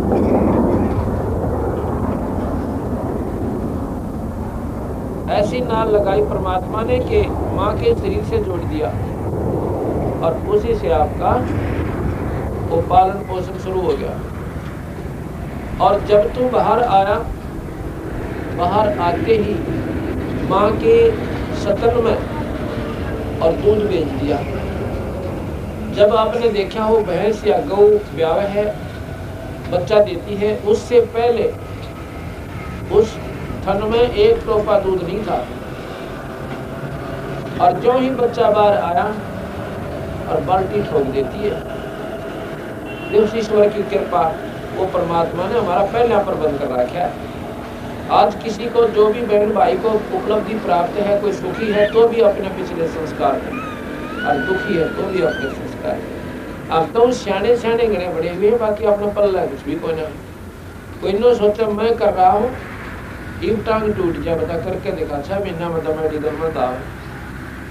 ऐसी नाल लगाई परमात्मा ने कि माँ के शरीर से जोड़ दिया और उसी से आपका वो पालन पोषण शुरू हो गया। और जब तू बाहर आया, बाहर आते ही माँ के सतन में और दूध बेच दिया। जब आपने देखा हो भैंस या गौ ब्याह है, बच्चा देती है, उससे पहले उस थन में एक टोपा दूध नहीं था, और जो ही बच्चा बाहर आया और बाल्टी ठोक देती है। देव ईश्वर की कृपा, वो परमात्मा ने हमारा पहला प्रबंध कर रखा है। आज किसी को जो भी बहन भाई को उपलब्धि प्राप्त है, कोई सुखी है तो भी अपने पिछले संस्कार है, और दुखी है तो भी अपने संस्कार है। अब तो सियाने सियाने गणे बड़े हुए हैं, बाकी अपना पल्ला कुछ भी कोई ना। कोई न सोचा मैं कर रहा हूँ, एक टांग टूट जाए, बता करके देखा 6 महीना मतलब मेडिकल में दाव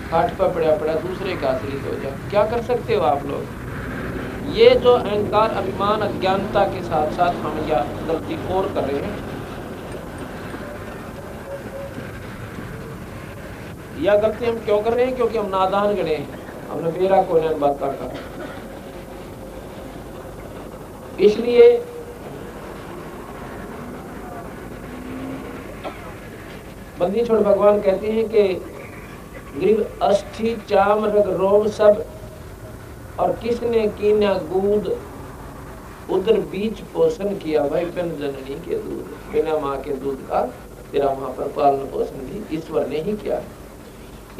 खाट पर पड़ा पड़ा दूसरे का आश्रित हो जाए। क्या कर सकते हो आप लोग? ये जो अहंकार अभिमान अज्ञानता के साथ साथ हम या गलती और कर रहे हैं, या गलती हम क्यों कर रहे हैं? क्योंकि हम नादान गणे हैं, हमने मेरा को बात का। इसलिए बंदी छोड़ भगवान कहते हैं कि ग्रीव अस्थि चाम रग रोम सब, और किसने कीन्या गूद, उधर बीच पोषण किया भाई बिन जननी के दूध। बिना माँ के दूध का तेरा वहां पर पालन पोषण भी ईश्वर ने ही किया।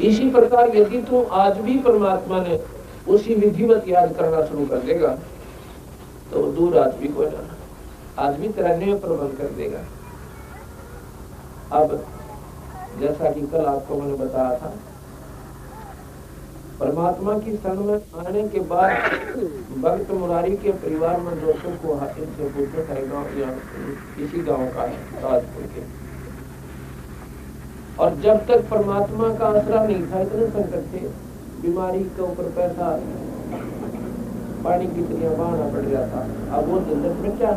इसी प्रकार यदि तू आज भी परमात्मा ने उसी विधिवत याद करना शुरू कर देगा तो दूर आज भी कोई ना, आज भी तेरा न्याय प्रबंध कर देगा। अब जैसा कि कल आपको मैंने बताया था, परमात्मा की शरण में आने के बाद भक्त मुरारी के परिवार में जो सुख हुआ, इनसे पूछो है गाँव या इसी गांव का है, ताजपुर के। और जब तक परमात्मा का आसरा नहीं था, इतने संकट थे, बीमारी के ऊपर पैसा, पानी की तरह बहाना पड़ गया था। अब वो झंझट में क्या,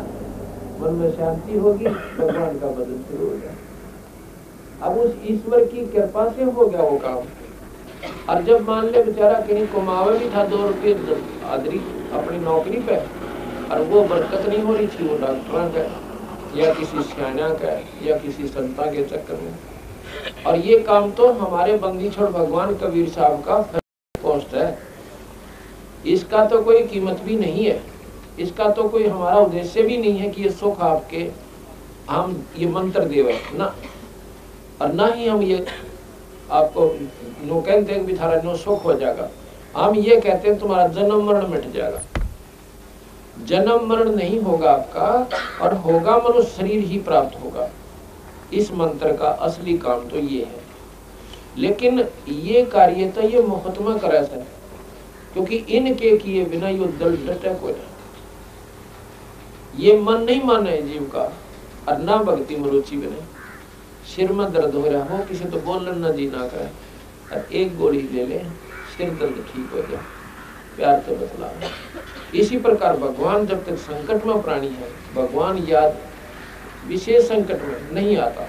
मन में शांति होगी, भगवान का बदल शुरू हो गया। अब उस ईश्वर की कृपा से हो गया वो काम। और जब मान ले बेचारा कहीं कमावे भी था 2 रुपये आदरी अपनी नौकरी पे, और वो बरकत नहीं हो रही थी, वो डॉक्टर का या किसी सियाणा का या किसी संता के चक्कर में। और ये काम तो हमारे बंदी छोड़ भगवान कबीर साहब का पोस्ट है। इसका तो कोई कीमत भी नहीं है, इसका तो कोई हमारा उद्देश्य भी नहीं है कि ये सुख आपके हम ये मंत्र देवे ना, और ना ही हम ये आपको नो कहते हैं कि थारा नो सुख हो जाएगा। हम ये कहते हैं तुम्हारा जन्म मरण मिट जाएगा। जन्म मरण नहीं होगा आपका, और होगा मनुष्य शरीर ही प्राप्त होगा। इस मंत्र का असली काम तो ये है। लेकिन ये कार्य तो ये महात्मा करे है, क्योंकि इनके किए बिना यो दल डटक हो जाए। ये मन नहीं माने जीव का, और ना भक्ति में रुचि बने। सिर में दर्द हो रहा हो, किसी तो बोलन ना जी ना करे, और एक गोली ले ले, सिर दर्द ठीक हो जाए, प्यार तो बतला। इसी प्रकार भगवान जब तक संकट में प्राणी है, भगवान याद विशेष संकट में नहीं आता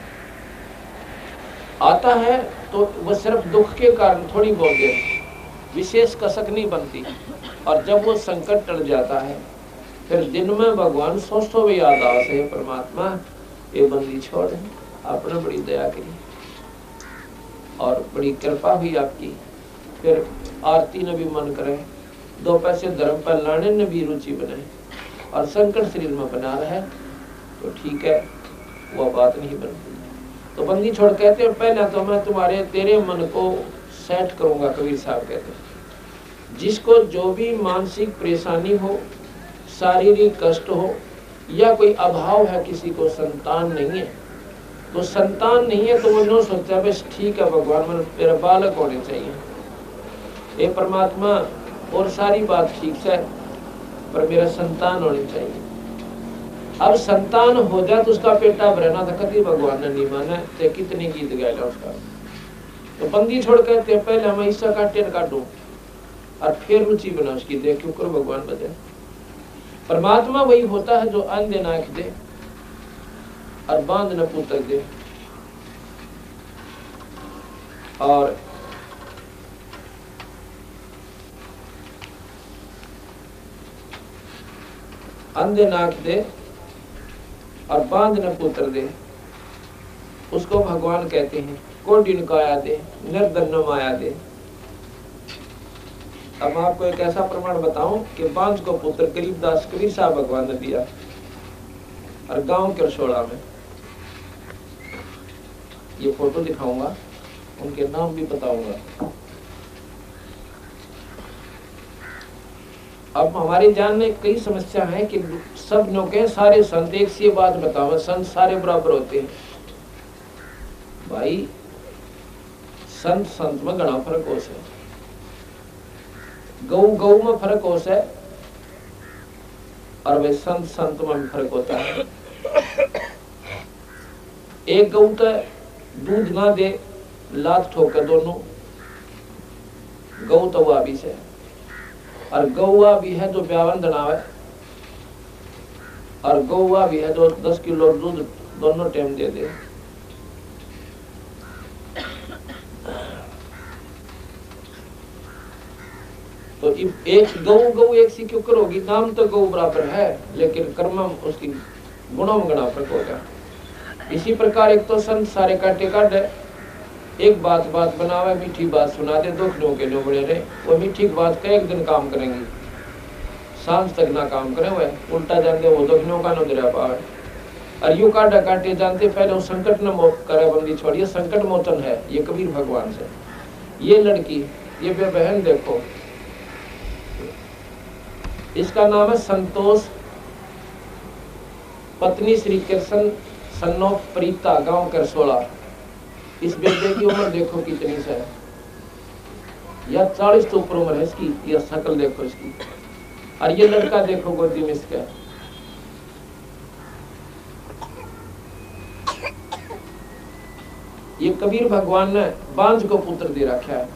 है तो वह सिर्फ दुख के कारण थोड़ी बहुत देर विशेष कसक नहीं बनती। और जब वो संकट टल जाता है, फिर दिन में भगवान सोचो भी याद आ से परमात्मा ये बंदी छोड़, आपने बड़ी दया करी और बड़ी कृपा हुई आपकी। फिर आरती ने भी मन करे, 2 पैसे धर्म पर लाने ने भी रुचि बने, और संकट शरीर में बना रहे तो ठीक है, वो बात नहीं बनती। तो बंदी छोड़ कहते हैं पहले तो मैं तुम्हारे तेरे मन को सेट करूंगा। कबीर साहब कहते हैं जिसको जो भी मानसिक परेशानी हो, शारीरिक कष्ट हो, या कोई अभाव है, किसी को संतान नहीं है, तो संतान नहीं है तो वो नो सोचता बस ठीक है भगवान मेरा बालक होने चाहिए, ये परमात्मा और सारी बात ठीक है, पर मेरा संतान होनी चाहिए। अब संतान हो जाए तो उसका पेटा भरना था, कभी भगवान ने नहीं माना, तो कितने गीत गाया उसका। तो बंदी छोड़ कहते हैं पहले हम ईसा काटे न काटू, और फिर रुचि बना उसकी, देख क्यों करो भगवान बजे। परमात्मा वही होता है जो अंधे नाक दे और बांध न पुतक दे, और अंधे नाक दे और बांध न पुत्र दे, उसको भगवान कहते हैं। कोटिन काया दे, निर्धन न माया दे। अब मैं आपको एक ऐसा प्रमाण बताऊं कि बांझ को पुत्र गरीबदास कबीर साहब भगवान ने दिया, और गांव के रसोड़ा में, ये फोटो दिखाऊंगा, उनके नाम भी बताऊंगा। अब हमारी जान में कई समस्या है कि सब लोग के सारे संत एक सी बात बताओ, संत सारे बराबर होते हैं। भाई संत संत में घना फर्क हो से, गौ गौ में फर्क हो से, और वे संत संत में भी फर्क होता है। एक गौ तो दूध ना दे, लात ठोके दोनों, गौ तो वह भी से, और गौवा भी है जो ब्यावन दनावे, और गौवा भी है जो 10 किलो दूध दोनों टाइम दे दे। तो एक गौ एक सी क्यों करोगी, नाम तो गौ बराबर है, लेकिन कर्म उसकी गुणों में गणा फर्क होगा। इसी प्रकार एक तो संत सारे काटे काटे, एक बात बनावे, मीठी बात सुना दे, दुख लो के लो बड़े रहे, वो मीठी बात का एक दिन काम करेंगे, सांझ तक ना काम करें, वह उल्टा जानते वो दुख लो का न दरिया पावे। और यू काटा काटे जानते पहले वो संकट न करे बंदी छोड़िए, संकट मोचन है ये कबीर भगवान से। ये लड़की, ये बहन देखो, इसका नाम है संतोष, पत्नी श्री कृष्ण सन्नो प्रीता, गांव करसोला। इस बेटे की उम्र देखो कितनी सा है, या 40 तो ऊपर उम्र है इसकी, या शक्ल देखो इसकी। और ये लड़का देखो गोदी में इसका, ये कबीर भगवान ने बांझ को पुत्र दे रखा है।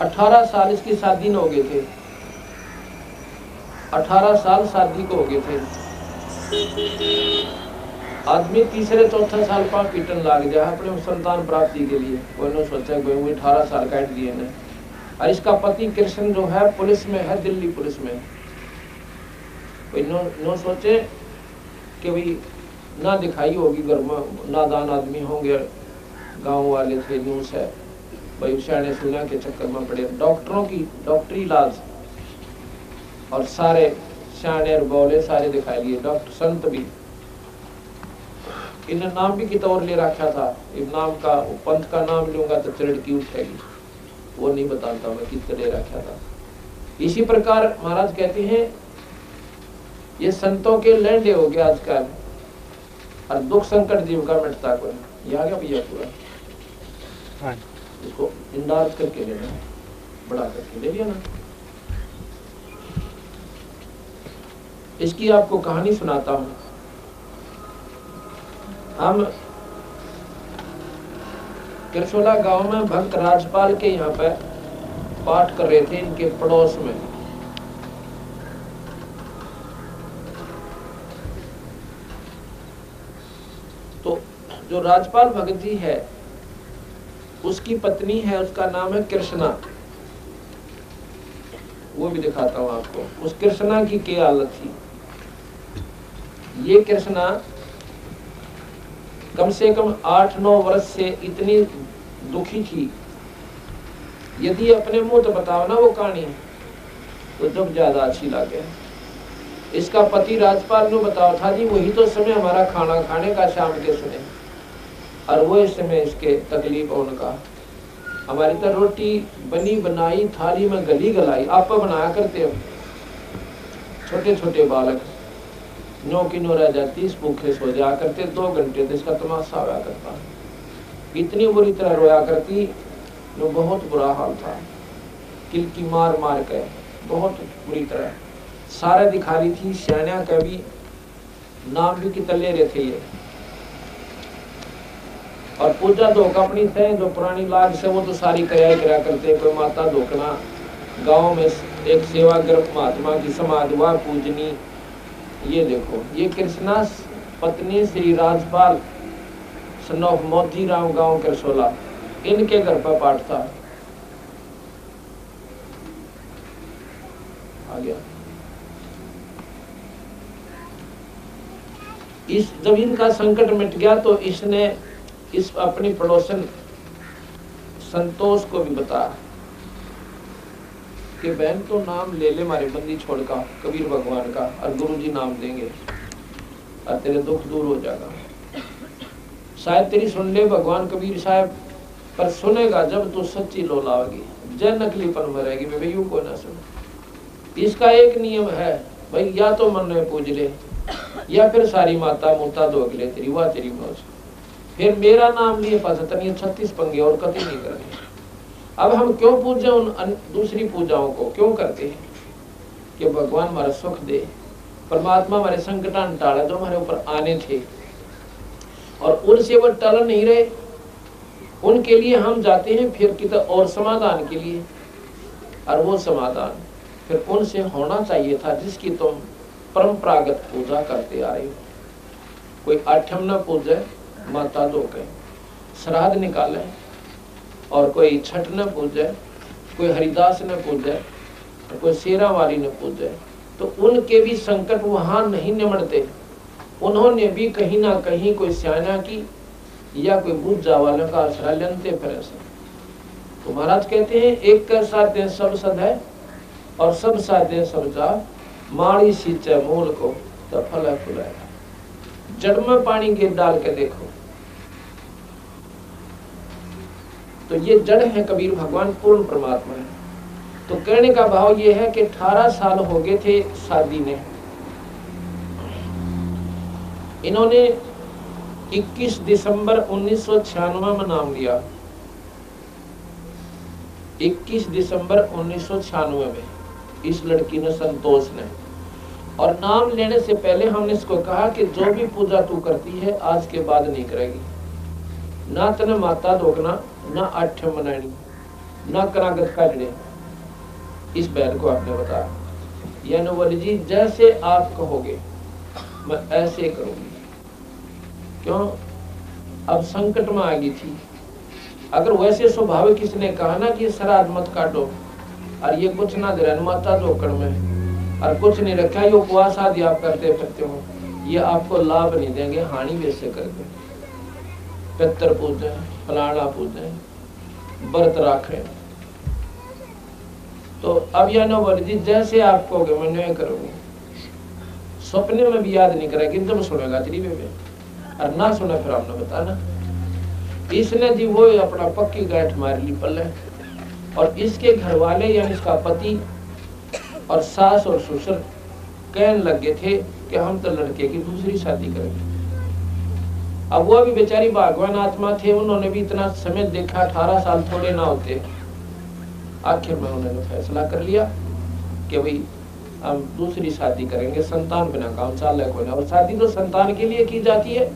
18 साल इसकी शादी न हो गए थे, 18 साल शादी को हो गए थे। आदमी तीसरे चौथा साल पांच पीटन लाग जाए अपने संतान प्राप्ति के लिए, उन्होंने सोचा कि 18 साल काट दिए ने। और इसका पति कृष्ण जो है पुलिस में है, दिल्ली पुलिस में। कोई नो सोचे कि भाई ना दिखाई होगी घर में, नादान आदमी होंगे, गांव वाले थे, न्यूज है भाई सियाने सुना के चक्कर में पड़े। डॉक्टरों की डॉक्टरी इलाज और सारे सियाने और बोले सारे दिखाई लिए, डॉक्टर संत भी। इन्हें नाम भी कितना और ले रखा था, इस नाम का पंथ का नाम लूंगा तो चिड़की उठेगी, वो नहीं बताता मैं कितना ले रखा था। इसी प्रकार महाराज कहते हैं ये संतों के लैंडे हो गया आजकल, और दुख संकट जीव का मिटता कोई। ये आ गया भैया पूरा, इसको इंदाज करके लेना, बड़ा करके ले लिया ना। इसकी आपको कहानी सुनाता हूं। हम किरसोला गांव में भक्त राजपाल के यहाँ पर पाठ कर रहे थे, इनके पड़ोस में। तो जो राजपाल भगत जी है उसकी पत्नी है, उसका नाम है कृष्णा। वो भी दिखाता हूं आपको। उस कृष्णा की क्या हालत थी। ये कृष्णा कम से कम 8-9 वर्ष से इतनी दुखी थी, यदि अपने मुंह तो बताओ ना वो कहानी तो जब ज्यादा अच्छी लगे। इसका पति राजपाल ने बताओ था जी वही तो समय हमारा खाना खाने का शाम के समय, और वो इस समय इसके तकलीफ उनका। हमारी तो रोटी बनी बनाई थाली में गली गलाई आप बनाया करते हो, छोटे छोटे बालक नो की नो रह जाती, इस भूखे सो जाया करते 2 घंटे, तो इसका तमाशा होया करता। इतनी बुरी तरह रोया करती, जो बहुत बुरा हाल था, किल की मार मार के बहुत बुरी तरह सारे दिखा रही थी। सियाणा का भी नाम भी कितने ले रहे थे ये। और पूजा धोखा अपनी थे जो पुरानी लाग से वो तो सारी करा करते। कोई माता धोकना, गांव में एक सेवाग्रह महात्मा की समाधि हुआ पूजनी। ये देखो ये कृष्णा पत्नी श्री राजपाल सनोफ मोतीराम गांव किरसोला, इनके घर पर पाठ था। आ गया। इस जब इनका संकट मिट गया तो इसने इस अपनी पड़ोसन संतोष को भी बताया कि बहन तो नाम ले ले मारे बंदी छोड़ का, कबीर भगवान का, और गुरु जी नाम देंगे और तेरे दुख दूर हो जाएगा। शायद तेरी सुन ले भगवान कबीर साहब, पर सुनेगा जब तू सच्ची लोलावेगी, जय नकलीपन में रहेगी। मैं यूं को ना सुन। इसका एक नियम है भाई, या तो मन में पूज ले या फिर सारी माता मुता धोक ले, तेरी वाह तेरी मौज। फिर मेरा नाम लिए पानी 36 पंगे और कभी नहीं करने। अब हम क्यों पूजे उन दूसरी पूजाओं को, क्यों करते हैं कि भगवान हमारा सुख दे, परमात्मा हमारे संकटान टाला जो हमारे ऊपर आने थे, और उनसे वो टल नहीं रहे, उनके लिए हम जाते हैं फिर कितना और समाधान के लिए। और वो समाधान फिर उनसे होना चाहिए था जिसकी तुम परंपरागत पूजा करते आ रहे हो। कोई आठम न पूजे माता दो के श्राद्ध निकाले, और कोई छठ न पूजे, कोई हरिदास न पूजे, कोई शेरा वाली न पूजे, तो उनके भी संकट वहां नहीं निमटते। उन्होंने भी कहीं ना कहीं कोई सियाना की या कोई बुझा वालों का आश्रय लेते फिर से। तो महाराज कहते हैं एक कर साथ सब सद है और सब साधे सब जा, माड़ी सींचे मूल को तो फल फुलाएगा। जड़ में पानी गिर डाल के देखो तो ये जड़ है कबीर भगवान, पूर्ण परमात्मा है। तो कहने का भाव ये है कि 18 साल हो गए थे शादी ने। इन्होंने 21 दिसंबर 1996 में नाम लिया। 21 दिसंबर 1996 में इस लड़की ने, संतोष ने। और नाम लेने से पहले हमने इसको कहा कि जो भी पूजा तू करती है आज के बाद नहीं करेगी, ना तने माता धोकना, ना आठ्य मनानी, ना करागत काटने। इस बहन को आपने बताया, यानी बोली जी जैसे आप कहोगे मैं ऐसे करूंगी। क्यों? अब संकट में आ गई थी। अगर वैसे स्वभाव किसने कहा ना कि श्राद्ध मत काटो और ये कुछ ना दे रहा माता धोकड़ में, और कुछ नहीं रखा, ये उपवास आदि आप करते फिरते हो, ये आपको लाभ नहीं देंगे, हानि भी इससे कर देंगे। पितर पूजे, फलाना पूजे, व्रत रखे, तो अब यह न बोले जी जैसे आप कहोगे मैं नहीं करूंगी। सपने में भी याद नहीं करेगी, जब सुनेगा त्रिवे में, और ना सुना फिर आपने बताना। इसने जी वो अपना पक्की गांठ मार ली पल्ले, और इसके घर वाले यानी इसका पति और सास और ससुर कहने लगे थे कि हम तो लड़के की दूसरी शादी करेंगे। अब वो भी बेचारी भगवान आत्मा थे, उन्होंने भी इतना समय देखा, 18 साल थोड़े ना होते। आखिर में उन्होंने फैसला कर लिया कि भाई हम दूसरी शादी करेंगे, संतान बिना काम चाले को ना। और शादी तो संतान के लिए की जाती है।